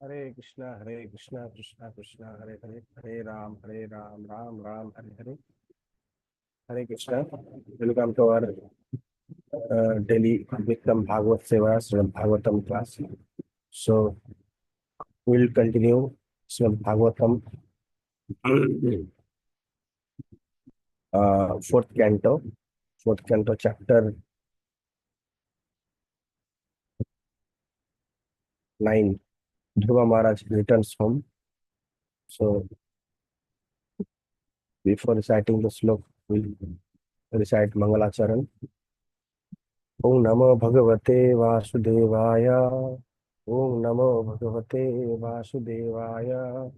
Hare Krishna, Krishna Krishna, Hare Hare, Hare Ram, Ram Ram, Hare Hare. Hare Krishna. Welcome to our daily Nityam Bhagavata Sevaya, Srimad Bhagavatam class. So we'll continue Srimad Bhagavatam, fourth canto, chapter 9. Dhruva Maharaj returns home. So before reciting the slok, we'll recite Mangalacharan. Om Namo Bhagavate Vasudevaya. Om Namo Bhagavate Vasudevaya.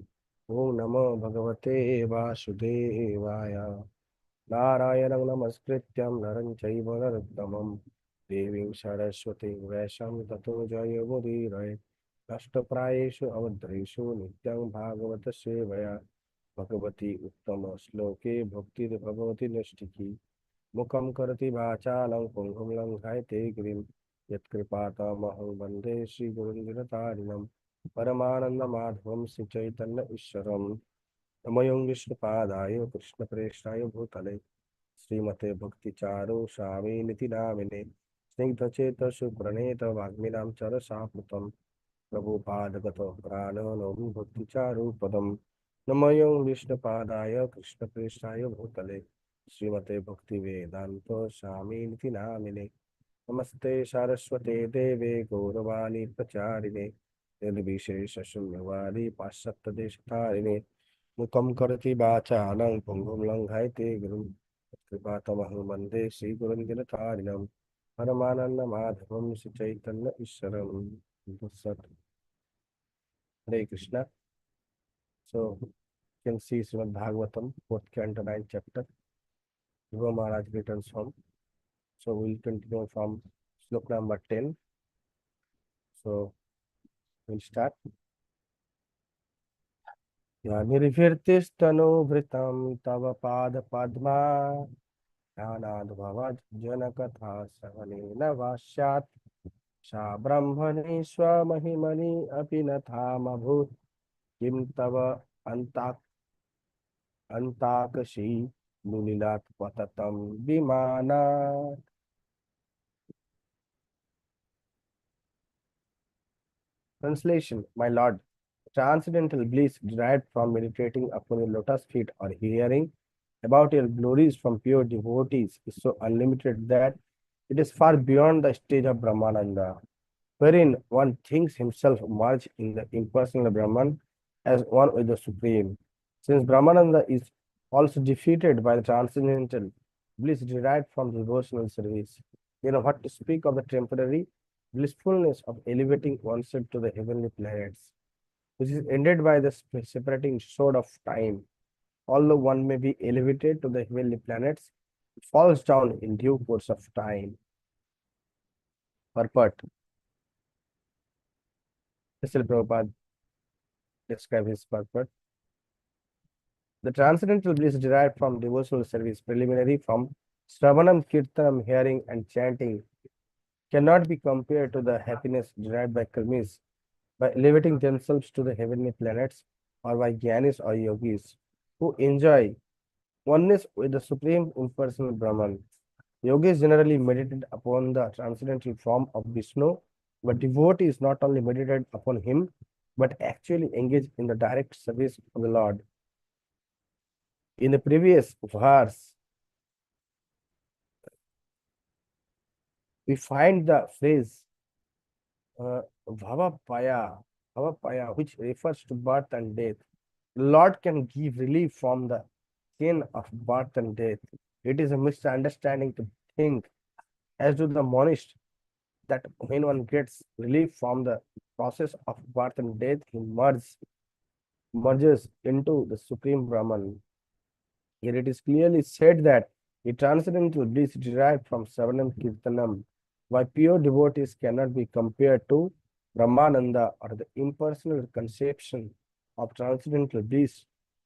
Om Namo Bhagavate Vasudevaya. Narayanam Namaskrityam Naram Chaiva Narottamam Devim Saraswati Vyasam Tato Jayamudiraye Ashtaprayeshu Avadreshu Nityam Bhagavata Sevaya Bhagavati Uttama Sloke Bhakti Bhagavati Nishtiki Mukam Karati Vachalam Pungam Langhayate Grim Yatkripatam Maham Bande Sri Gurundinatarinam Paramananda Madhvam Sri Chaitanya Isharam Namayam Vishnupadaya Krishna Preshaya Bhutale Srimate Bhakti Charu Shami Niti Namine Snigdha Cheta Supraneta Vagminam Chara Saputam Prabhupada Prana Novi Bhakti Charu Padam Namayam Vishnupadaya Krishna Preshaya Bhutale Srimate Bhakti Vedanta Shami Niti Namine Namaste Saraswate Deve Gauravani Pracharine Nirvishesha Shunyavadi Pasatta Deshatarine Mukam Karati Vachalam Pungam Langhayate Guru Kripatamaham Bande Sri Gurundinatarinam Paramananda Madhavam Sri Chaitanya Isharam. Hare Krishna. So you can see Srimad Bhagavatam, 4th canto, 9th chapter. Dhruva Maharaj returns home. So we'll continue from slok number 10. So we'll start. Ya nirvirtistano vritam tava pada padma Jnanadbhavad janakatha sahanena vashyat Sha brahmani swamahimani api nathamabhut Kim tava antakashi nulilat patatam vimana. Translation: My Lord, transcendental bliss derived from meditating upon your lotus feet or hearing about your glories from pure devotees is so unlimited that it is far beyond the stage of Brahmananda, wherein one thinks himself merged in the impersonal Brahman as one with the Supreme. Since Brahmananda is also defeated by the transcendental bliss derived from devotional service, what to speak of the temporary blissfulness of elevating oneself to the heavenly planets, which is ended by the separating sword of time. Although one may be elevated to the heavenly planets, it falls down in due course of time. Purport. Srila Prabhupada describes his purport. The transcendental bliss derived from devotional service, preliminary from Sravanam, Kirtanam, hearing and chanting, cannot be compared to the happiness derived by karmis by elevating themselves to the heavenly planets or by jnanis or yogis who enjoy oneness with the supreme impersonal Brahman. Yogis generally meditate upon the transcendental form of Vishnu, but devotees not only meditate upon him, but actually engage in the direct service of the Lord. In the previous verse, we find the phrase Bhavapaya, which refers to birth and death. The Lord can give relief from the chain of birth and death. It is a misunderstanding to think, as do the monists, that when one gets relief from the process of birth and death, he merges into the Supreme Brahman. Here it is clearly said that the transcendental bliss derived from Savanam Kirtanam by pure devotees cannot be compared to Brahmananda or the impersonal conception of transcendental bliss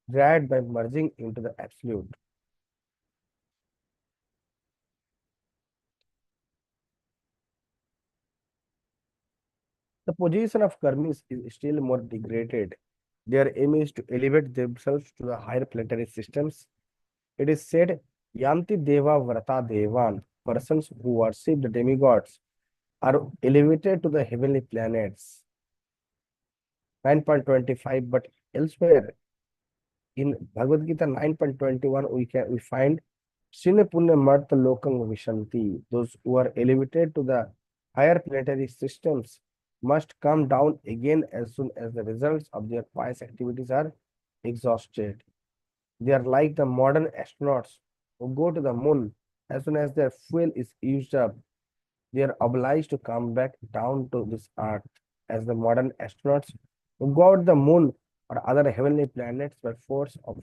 derived by merging into the Absolute. The position of karmis is still more degraded. Their aim is to elevate themselves to the higher planetary systems. It is said, Yanti Deva Vrata Devan, persons who worship the demigods are elevated to the heavenly planets. 9.25, but elsewhere in Bhagavad Gita 9.21, we find Shine Punya Martha Lokam Vishanti. Those who are elevated to the higher planetary systems must come down again as soon as the results of their pious activities are exhausted. They are like the modern astronauts who go to the moon. As soon as their fuel is used up, they are obliged to come back down to this earth. As the modern astronauts who go out the moon or other heavenly planets by force of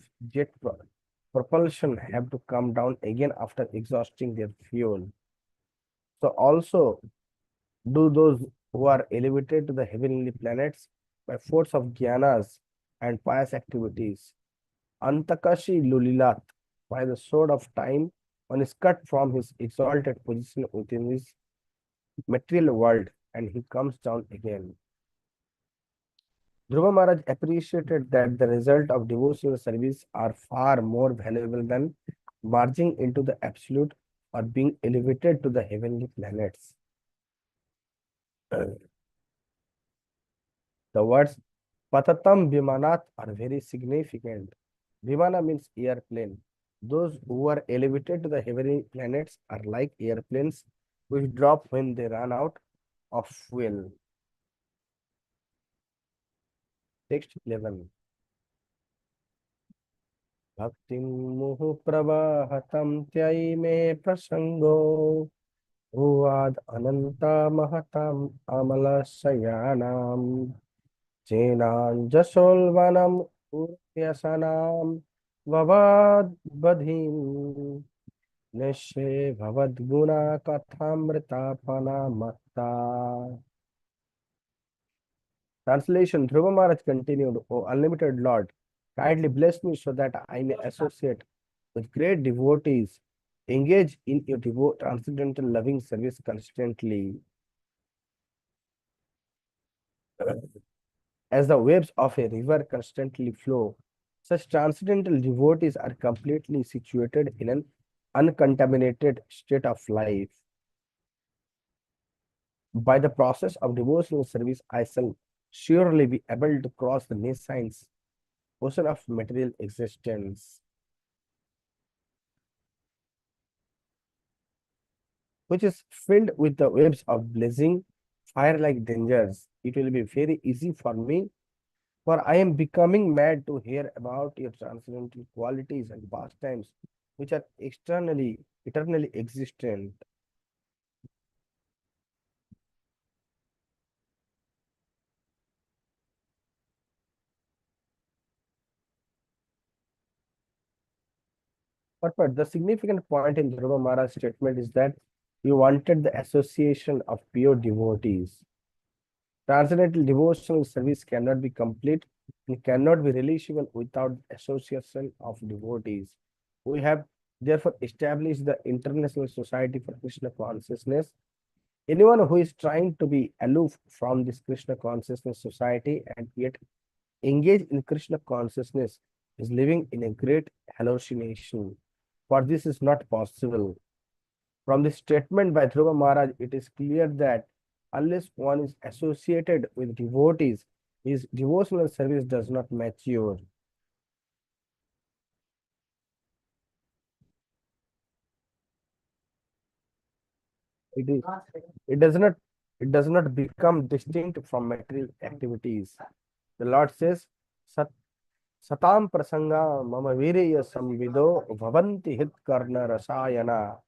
propulsion have to come down again after exhausting their fuel. So also do those who are elevated to the heavenly planets by force of jnanas and pious activities. Antakashi Lulilat, by the sword of time, one is cut from his exalted position within this material world and he comes down again. Dhruva Maharaj appreciated that the result of devotional service are far more valuable than merging into the absolute or being elevated to the heavenly planets. The words Patatam Vimanat are very significant. Vimana means airplane. Those who are elevated to the heavenly planets are like airplanes which drop when they run out of fuel. Text 11. Bhaktim muhu pravahatam tyai me prasango Uvad ananta mahatam amala sayanam Chenan jasolvanam uryasanam Vavad badhim Neshe bhavad guna kathamrita panamatta. Translation. Dhruva Maharaj continued, O unlimited Lord, kindly bless me so that I may associate with great devotees, engage in your transcendental loving service constantly. As the waves of a river constantly flow, such transcendental devotees are completely situated in an uncontaminated state of life. By the process of devotional service, I shall surely be able to cross the nascent ocean of material existence, which is filled with the waves of blazing fire-like dangers. It will be very easy for me, for I am becoming mad to hear about your transcendental qualities and pastimes, which are eternally existent. But the significant point in Dhruva Maharaj's statement is that he wanted the association of pure devotees. Transcendental devotional service cannot be complete and cannot be realizable without the association of devotees. We have therefore established the International Society for Krishna Consciousness. Anyone who is trying to be aloof from this Krishna Consciousness Society and yet engage in Krishna consciousness is living in a great hallucination, for this is not possible. From this statement by Dhruva Maharaj, it is clear that unless one is associated with devotees, his devotional service does not mature. It is it does not it does not become distinct from material activities. The Lord says, Sat Satam prasanga mama virya samvido bhavanti hit karna rasayana.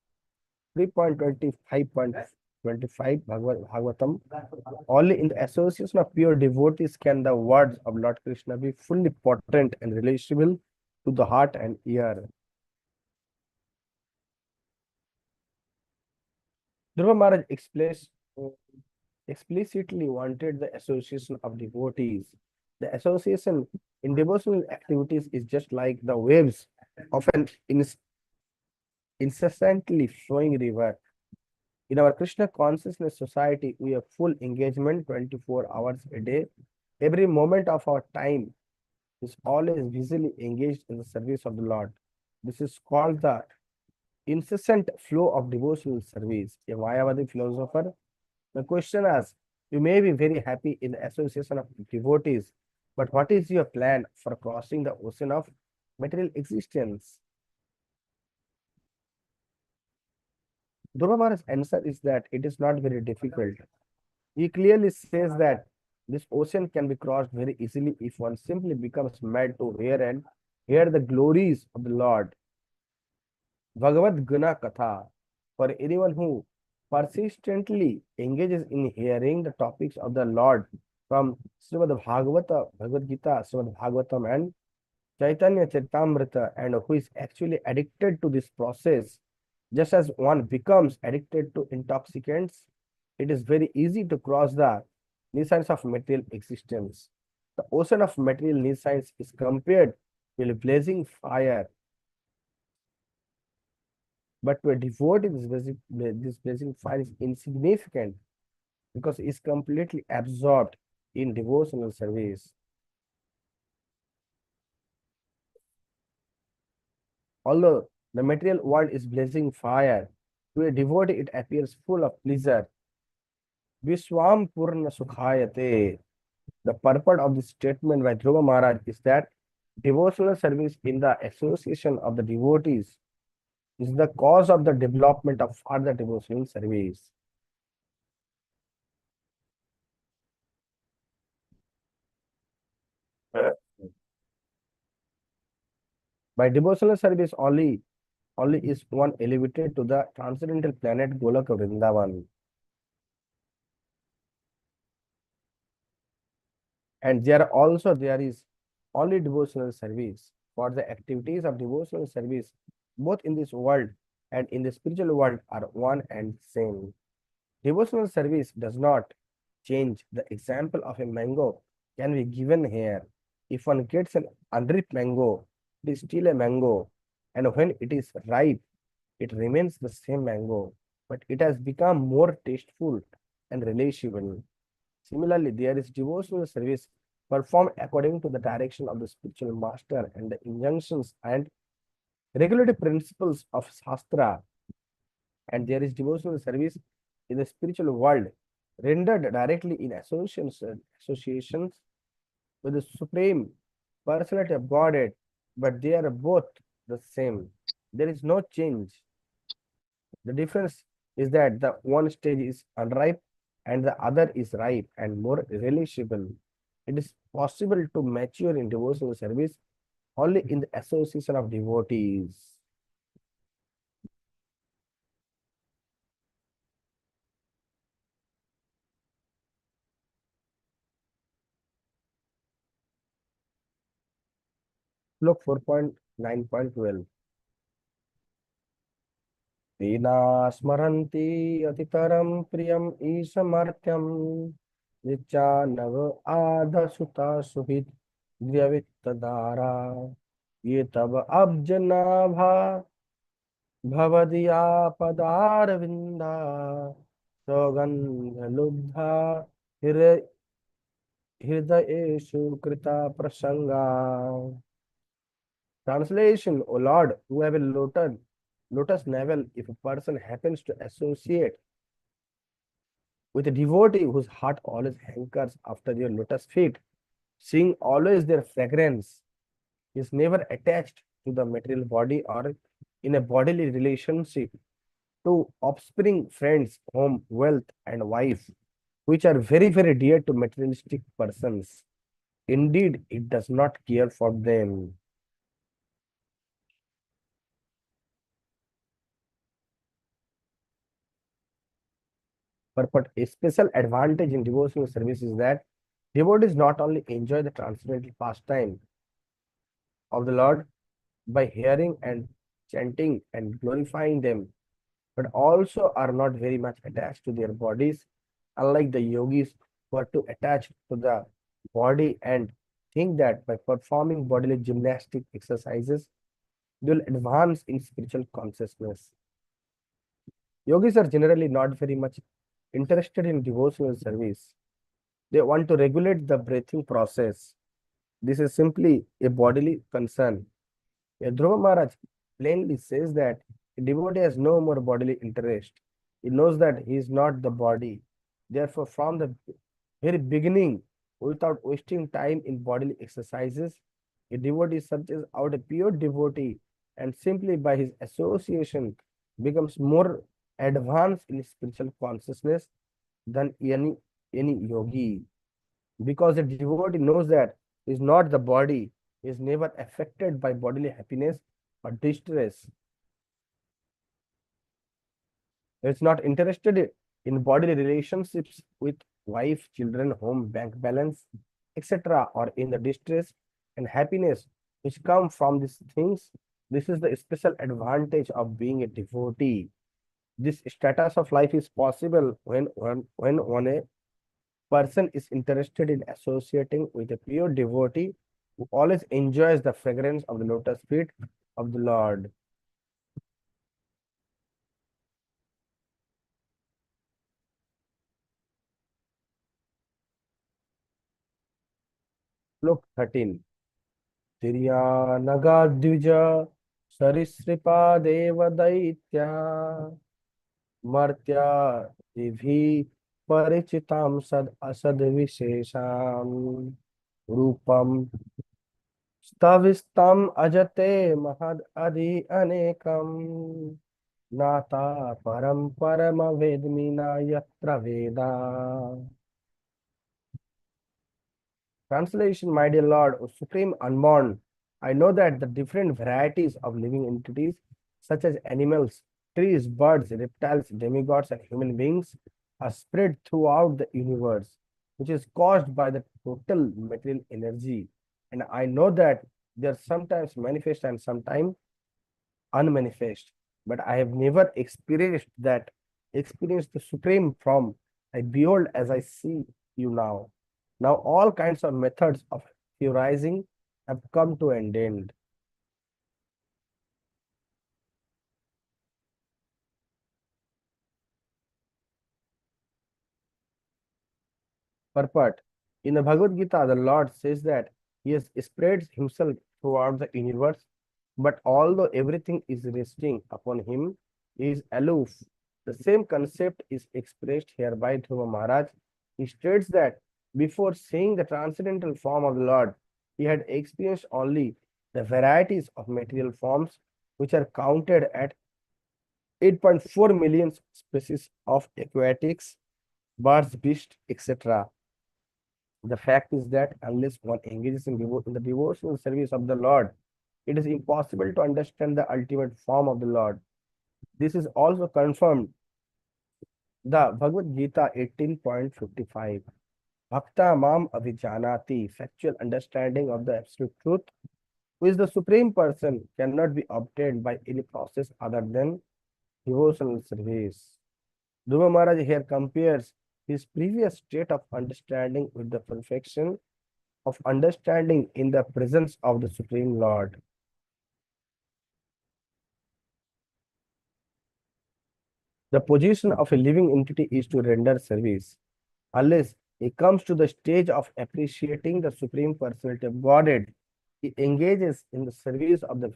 3.25.25 Bhagavatam. Only in the association of pure devotees can the words of Lord Krishna be fully potent and relatable to the heart and ear. Dhruva Maharaj explicitly wanted the association of devotees. The association in devotional activities is just like the waves of an incessantly flowing river. In our Krishna consciousness society, we have full engagement 24 hours a day. Every moment of our time is always visibly engaged in the service of the Lord. This is called the incessant flow of devotional service. A Mayavadi philosopher, the question is, you may be very happy in the association of devotees, but what is your plan for crossing the ocean of material existence? Dhruva Maharaj's answer is that it is not very difficult. He clearly says that this ocean can be crossed very easily if one simply becomes mad to hear the glories of the Lord. Bhagavad Guna Katha. For anyone who persistently engages in hearing the topics of the Lord from Srimad Bhagavata, Bhagavad Gita, Srimad Bhagavatam, and Chaitanya Charitamrita, and who is actually addicted to this process, just as one becomes addicted to intoxicants, it is very easy to cross the nescience of material existence. The ocean of material nescience is compared to a blazing fire, but to a devotee, this blazing fire is insignificant because he is completely absorbed in devotional service. Although the material world is blazing fire, to a devotee it appears full of pleasure. Vishwam Purna Sukhayate. The purport of this statement by Dhruva Maharaj is that devotional service in the association of the devotees is the cause of the development of further devotional service. By devotional service only is one elevated to the transcendental planet Golaka Vrindavan. And there is only devotional service. For the activities of devotional service, both in this world and in the spiritual world, are one and same. Devotional service does not change. The example of a mango can be given here. If one gets an unripe mango, it is still a mango, and when it is ripe, it remains the same mango, but it has become more tasteful and relishable. Similarly, there is devotional service performed according to the direction of the spiritual master and the injunctions and regulative principles of Shastra, and there is devotional service in the spiritual world rendered directly in associations with the Supreme Personality of Godhead, but they are both the same. There is no change. The difference is that the one stage is unripe and the other is ripe and more relishable. It is possible to mature in devotional service only in the association of devotees. Look 4.9.12. Tina smaranti atitaram priyam isamartyam nityanav adhasuta suhit द्रवित्तदारा ये तब अब्जनाभा भवदिया पदारविंदा सौगंधलुब्धा हृदयेषु कृता प्रसंगा. Translation: O Lord, who have a lotus navel, if a person happens to associate with a devotee whose heart always hankers after your lotus feet, seeing always their fragrance, is never attached to the material body or in a bodily relationship to offspring, friends, home, wealth, and wife, which are very, very dear to materialistic persons. Indeed, it does not care for them. But a special advantage in devotional service is that devotees not only enjoy the transcendental pastime of the Lord by hearing and chanting and glorifying them, but also are not very much attached to their bodies, unlike the yogis who are too attached to the body and think that by performing bodily gymnastic exercises, they will advance in spiritual consciousness. Yogis are generally not very much interested in devotional service. They want to regulate the breathing process. This is simply a bodily concern. Dhruva Maharaj plainly says that a devotee has no more bodily interest. He knows that he is not the body. Therefore, from the very beginning, without wasting time in bodily exercises, a devotee searches out a pure devotee and simply by his association becomes more advanced in spiritual consciousness than any yogi. Because the devotee knows that he is not the body, he is never affected by bodily happiness or distress. He is not interested in bodily relationships with wife, children, home, bank balance, etc., or in the distress and happiness which come from these things. This is the special advantage of being a devotee. This status of life is possible when one a person is interested in associating with a pure devotee who always enjoys the fragrance of the lotus feet of the Lord. Look 13. Tiryanagādvija Sarisripa Deva Daitya Martya Divi Parichitam Sad Asad Vishesham Rupam Stavistam Ajate Mahad Adi Anekam Nata Param Parama Vedmina Yatra Veda. Translation, my dear Lord, O Supreme Unborn, I know that the different varieties of living entities, such as animals, trees, birds, reptiles, demigods, and human beings, are spread throughout the universe, which is caused by the total material energy. And I know that they are sometimes manifest and sometimes unmanifest, but I have never experienced the supreme form I behold as I see you now. Now all kinds of methods of theorizing have come to an end. Purport. In the Bhagavad Gita, the Lord says that He has spread Himself throughout the universe, but although everything is resting upon Him, He is aloof. The same concept is expressed here by Dhruva Maharaj. He states that before seeing the transcendental form of the Lord, he had experienced only the varieties of material forms, which are counted at 8.4 million species of aquatics, birds, beasts, etc. The fact is that unless one engages in the devotional service of the Lord, it is impossible to understand the ultimate form of the Lord. This is also confirmed the Bhagavad Gita 18.55. Bhakta mam avijanati, factual understanding of the absolute truth, who is the supreme person, cannot be obtained by any process other than devotional service. Dhruva Maharaj here compares his previous state of understanding with the perfection of understanding in the presence of the Supreme Lord. The position of a living entity is to render service. Unless he comes to the stage of appreciating the Supreme Personality of Godhead, he engages in the service of the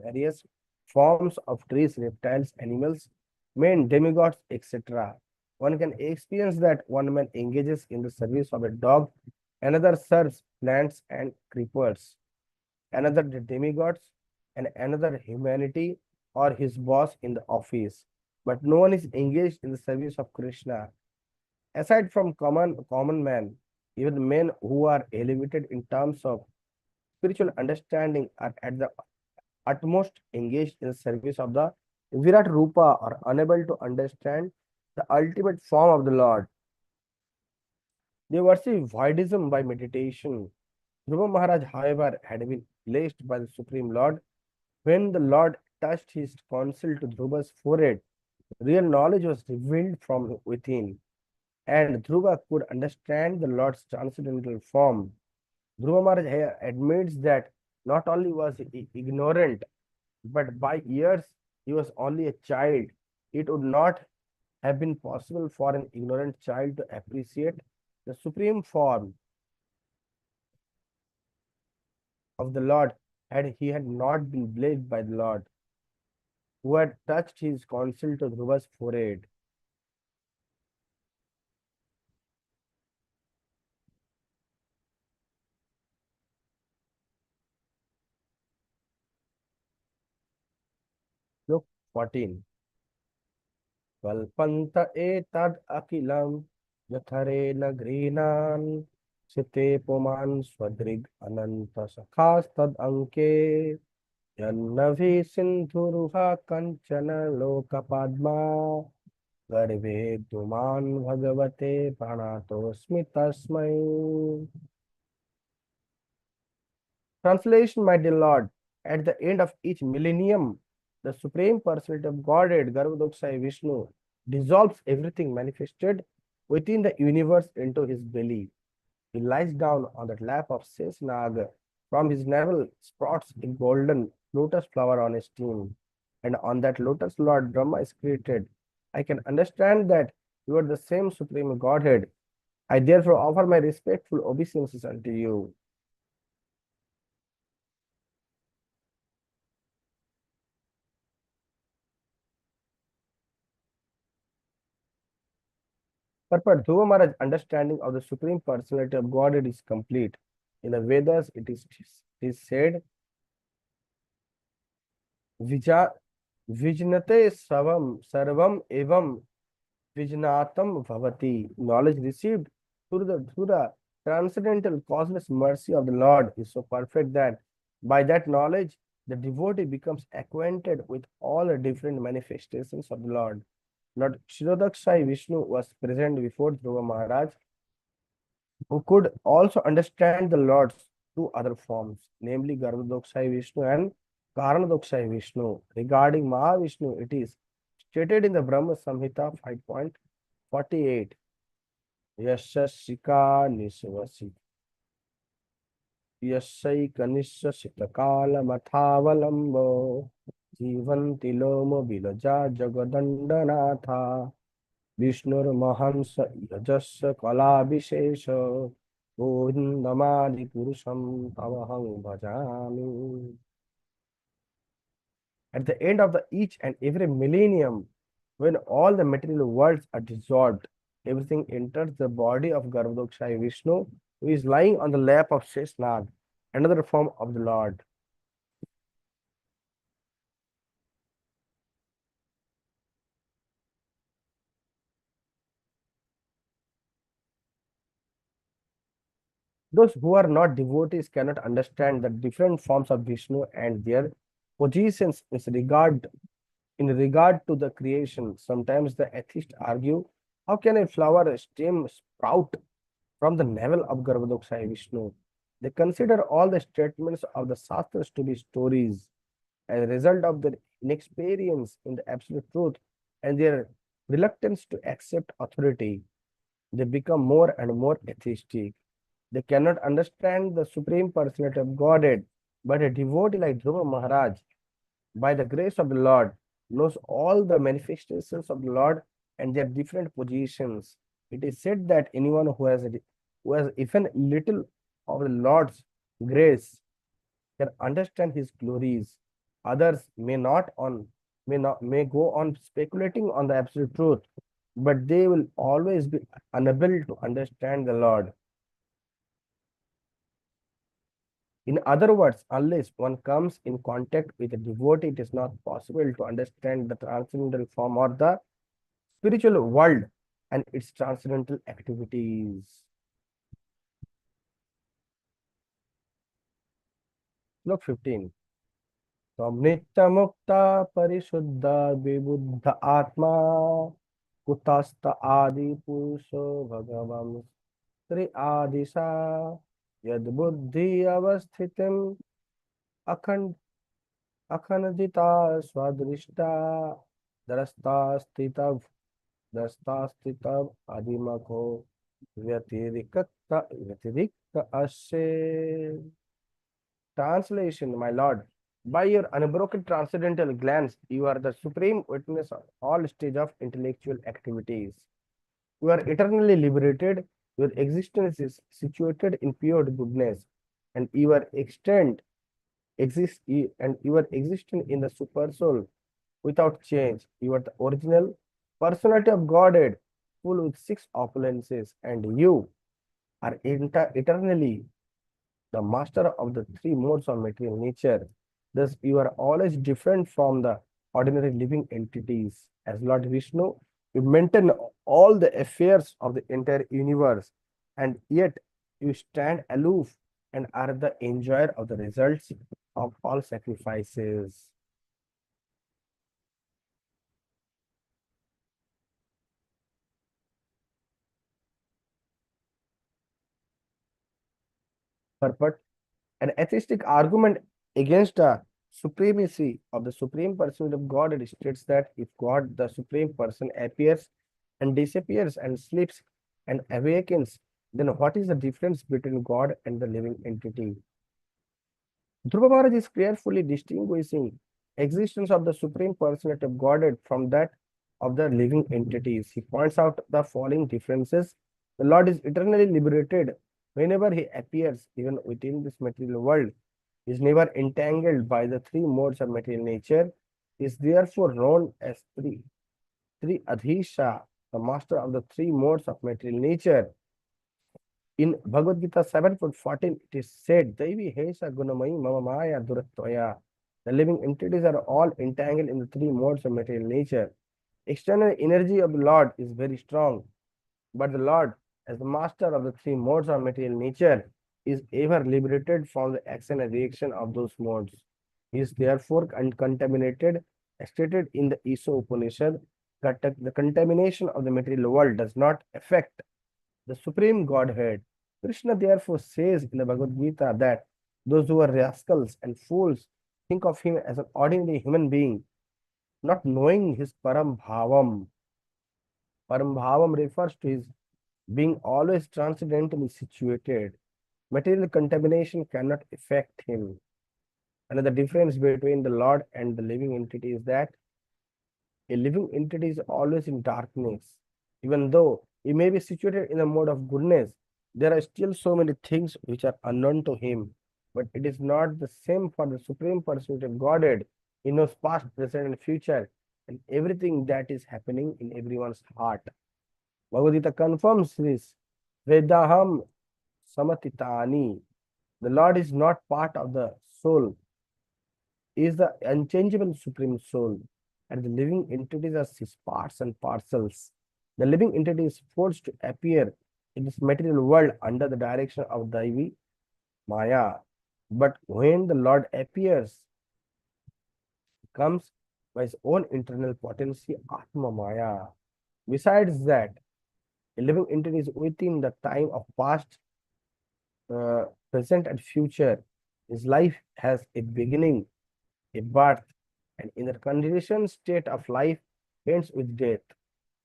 various forms of trees, reptiles, animals, men, demigods, etc. One can experience that one man engages in the service of a dog, another serves plants and creepers, another the demigods, and another humanity or his boss in the office. But no one is engaged in the service of Krishna. Aside from common man, even men who are elevated in terms of spiritual understanding are at the utmost engaged in the service of the Virat Rupa or unable to understand the ultimate form of the Lord. They worship voidism by meditation. Dhruva Maharaj, however, had been blessed by the Supreme Lord. When the Lord touched his counsel to Dhruva's forehead, real knowledge was revealed from within, and Dhruva could understand the Lord's transcendental form. Dhruva Maharaj here admits that not only was he ignorant, but by years he was only a child. It would not have been possible for an ignorant child to appreciate the supreme form of the Lord had he had not been blessed by the Lord, who had touched his counsel to Dhruva's forehead. Look, 14. Kalpanta etad akilam yathare nagrinan site puman swadrig ananta sakhas tad anke yannavi sindhuruha kanchana lokapadma garve duman bhagavate pranatosmi tasmai. Translation, my dear Lord, at the end of each millennium, the Supreme Personality of Godhead, Garbhodakshay Vishnu, dissolves everything manifested within the universe into his belly. He lies down on the lap of Sesnaga. From his navel sprouts a golden lotus flower on his stem, and on that lotus Lord Brahma is created. I can understand that you are the same Supreme Godhead. I therefore offer my respectful obeisances unto you. But Dhruva Maharaj's understanding of the Supreme Personality of Godhead is complete. In the Vedas, it is said, Vija, Vijnate Sarvam Evam Vijnatam Bhavati. Knowledge received through the transcendental causeless mercy of the Lord is so perfect that by that knowledge, the devotee becomes acquainted with all the different manifestations of the Lord. Lord Kshirodakshay Vishnu was present before Dhruva Maharaj, who could also understand the Lord's two other forms, namely Garbhodakshay Vishnu and Karanadokshay Vishnu. Regarding Mahavishnu, it is stated in the Brahma Samhita 5.48. Yashashika Nisvasi Yashaikanishasitakalamathavalambho Jivanti Lomo Vilaja Jagadandanatha विष्णुर्महंस यजस्य कलाविशेष गोविन्दमादि पुरुषं तमहं भजामि. At the end of each and every millennium, when all the material worlds are dissolved, everything enters the body of Garbhodakshay Vishnu, who is lying on the lap of Sheshnag, another form of the Lord. Those who are not devotees cannot understand the different forms of Vishnu and their positions in regard to the creation. Sometimes the atheists argue, how can a flower stem sprout from the navel of Garbhodakshay Vishnu? They consider all the statements of the Shastras to be stories as a result of their inexperience in the absolute truth and their reluctance to accept authority. They become more and more atheistic. They cannot understand the Supreme Personality of Godhead, but a devotee like Dhruva Maharaj, by the grace of the Lord, knows all the manifestations of the Lord and their different positions. It is said that anyone who has even little of the Lord's grace can understand his glories. Others may go on speculating on the absolute truth, but they will always be unable to understand the Lord. In other words, unless one comes in contact with a devotee, it is not possible to understand the transcendental form or the spiritual world and its transcendental activities. Look 15. Samnitya parishuddha vibuddha atma kutasta adi purusho bhagavam sri adisa yad buddhi avasthitim akhand akhanadita swadrishta drasta stitav adimako vyatirikta ashe. Translation, my lord. By your unbroken transcendental glance, you are the supreme witness of all stage of intellectual activities. You are eternally liberated. Your existence is situated in pure goodness, and your extent exists and your existence in the super soul without change. You are the original personality of Godhead, full with six opulences, and you are eternally the master of the three modes of material nature. Thus, you are always different from the ordinary living entities. As Lord Vishnu, you maintain all the affairs of the entire universe, and yet you stand aloof and are the enjoyer of the results of all sacrifices. Purport. An atheistic argument against the supremacy of the Supreme Personality of God states that if God, the Supreme Person, appears and disappears and sleeps and awakens, then what is the difference between God and the living entity? Dhruva Maharaj is carefully distinguishing existence of the Supreme Personality of Godhead from that of the living entities. He points out the following differences. The Lord is eternally liberated whenever he appears, even within this material world, is never entangled by the three modes of material nature, is therefore known as three Adhisha, the master of the three modes of material nature. In Bhagavad Gita 7.14, it is said, Daivi Hesha Gunamai Mama Maya Duratvaya. The living entities are all entangled in the three modes of material nature. External energy of the Lord is very strong, but the Lord, as the master of the three modes of material nature, is ever liberated from the action and reaction of those modes. He is therefore uncontaminated, as stated in the Isha Upanishad, that the contamination of the material world does not affect the Supreme Godhead. Krishna therefore says in the Bhagavad Gita that those who are rascals and fools think of him as an ordinary human being, not knowing his Param Bhavam. Param Bhavam refers to his being always transcendently situated. Material contamination cannot affect him. Another difference between the Lord and the living entity is that a living entity is always in darkness. Even though he may be situated in a mode of goodness, there are still so many things which are unknown to him. But it is not the same for the Supreme Personality of Godhead. He knows past, present, and future, and everything that is happening in everyone's heart. Bhagavad Gita confirms this. Vedaham samatitani. The Lord is not part of the soul, he is the unchangeable supreme soul, and the living entities are his parts and parcels. The living entity is forced to appear in this material world under the direction of Daivi Maya. But when the Lord appears, he comes by his own internal potency, Atma Maya. Besides that, a living entity is within the time of past, present, and future. His life has a beginning, a birth, and in the conditioned state of life ends with death.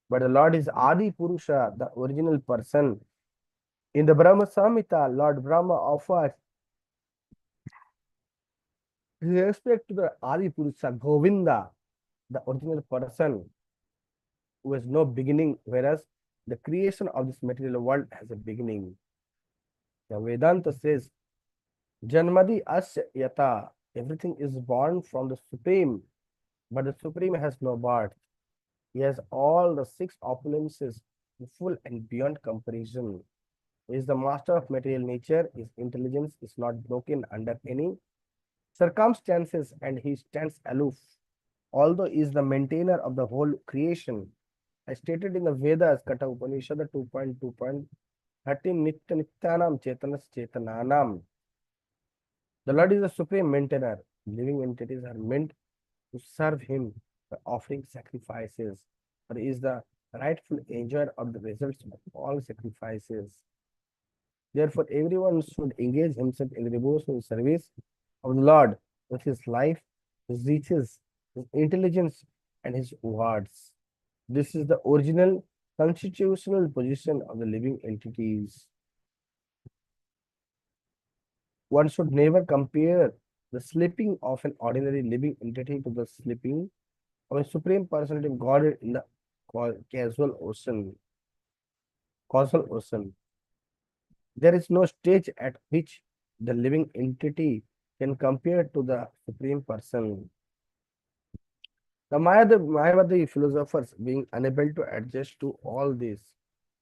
But the Lord is Adi Purusha, the original person. In the Brahma Samhita, Lord Brahma offers respect to the Adi Purusha, Govinda, the original person who has no beginning, whereas the creation of this material world has a beginning. The Vedanta says, Janmadi Asya Yata, everything is born from the Supreme, but the Supreme has no birth. He has all the six opulences in full and beyond comparison. He is the master of material nature. His intelligence is not broken under any circumstances, and he stands aloof, although he is the maintainer of the whole creation. As stated in the Vedas, Kata Upanishad 2.2.13, Nitya Nityanam Chetanas Chetananam. The Lord is the supreme maintainer. Living entities are meant to serve him by offering sacrifices, for he is the rightful enjoyer of the results of all sacrifices. Therefore, everyone should engage himself in the devotional service of the Lord with his life, his riches, his intelligence, and his words. This is the original constitutional position of the living entities. One should never compare the slipping of an ordinary living entity to the slipping of a supreme personality of God in the casual ocean, causal ocean. There is no stage at which the living entity can compare to the supreme person. The Mayavadi philosophers, being unable to adjust to all this,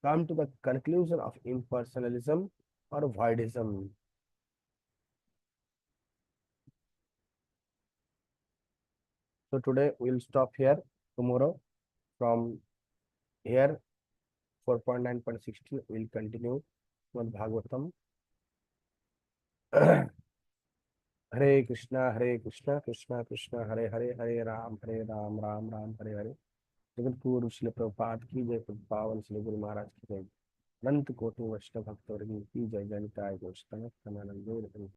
come to the conclusion of impersonalism or voidism. So today we'll stop here. Tomorrow from here 4.9.16 we'll continue with Bhagavatam. Hare Krishna, Krishna Krishna, Hare Hare, Hare Ram, Ram Hare Hare. Jagat Guru Shri Prabhupada की जय, पावन श्री गुरु महाराज की जय, अनंत कोटि वैष्णव भक्तवर्ग की जय, जय निताय गौर